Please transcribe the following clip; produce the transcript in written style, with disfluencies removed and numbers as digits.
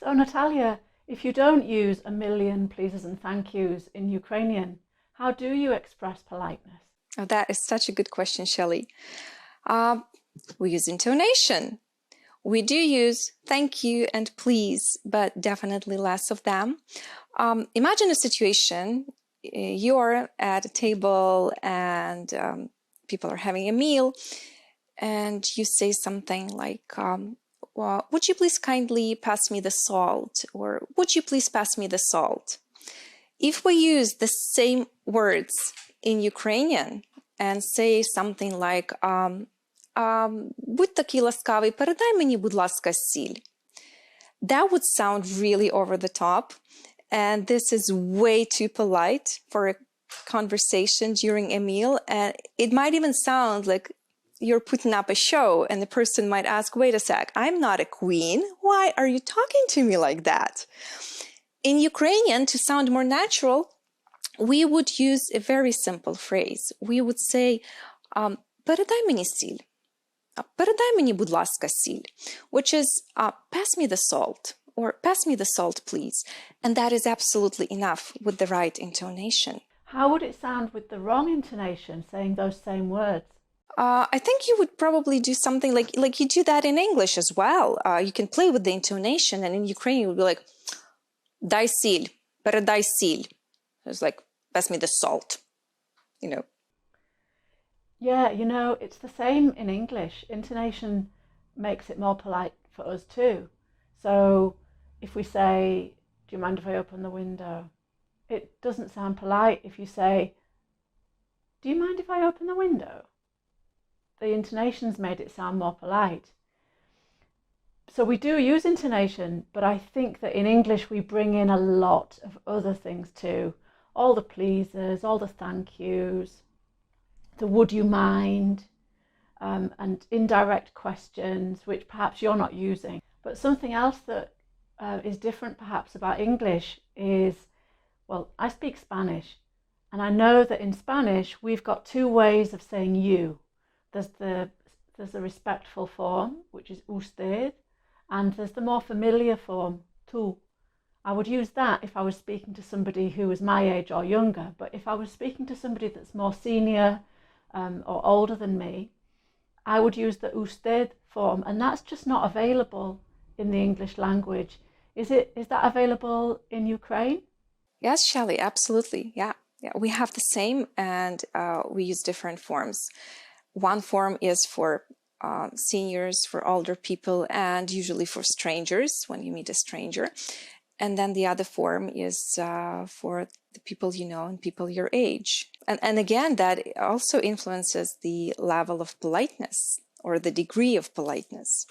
So Natalia, if you don't use a million pleases and thank yous in Ukrainian, how do you express politeness? Oh, that is such a good question, Shelley. We use intonation. We do use thank you and please, but definitely less of them. Imagine a situation, you are at a table and people are having a meal, and you say something like, well, would you please kindly pass me the salt? Or would you please pass me the salt? If we use the same words in Ukrainian and say something like, будь такий ласкавий, передай мені, будь ласка, сіль. That would sound really over the top, and this is way too polite for a conversation during a meal, and it might even sound like you're putting up a show, and the person might ask, wait a sec, I'm not a queen. Why are you talking to me like that? In Ukrainian, to sound more natural, we would use a very simple phrase. We would say, передай мені сіль. Передай мені, будь ласка, сіль, which is pass me the salt, or pass me the salt, please. And that is absolutely enough with the right intonation. How would it sound with the wrong intonation, saying those same words? I think you would probably do something like you do that in English as well. You can play with the intonation, and in Ukrainian, you would be like, дай сіль, передай сіль. It's like, pass me the salt, you know. Yeah, you know, it's the same in English. Intonation makes it more polite for us too. So if we say, do you mind if I open the window? It doesn't sound polite if you say, do you mind if I open the window? The intonation's made it sound more polite. So we do use intonation, but I think that in English we bring in a lot of other things too. All the pleases, all the thank yous, the would you mind, and indirect questions, which perhaps you're not using. But something else that is different perhaps about English is, well, I speak Spanish, and I know that in Spanish we've got two ways of saying you. There's the respectful form, which is usted, and there's the more familiar form, tú. I would use that if I was speaking to somebody who was my age or younger, but if I was speaking to somebody that's more senior or older than me, I would use the usted form, and that's just not available in the English language. Is that available in Ukraine? Yes, Shelley, absolutely. Yeah, we have the same, and we use different forms. One form is for seniors, for older people, and usually for strangers, when you meet a stranger. And then the other form is for the people you know and people your age. And again, that also influences the level of politeness or the degree of politeness.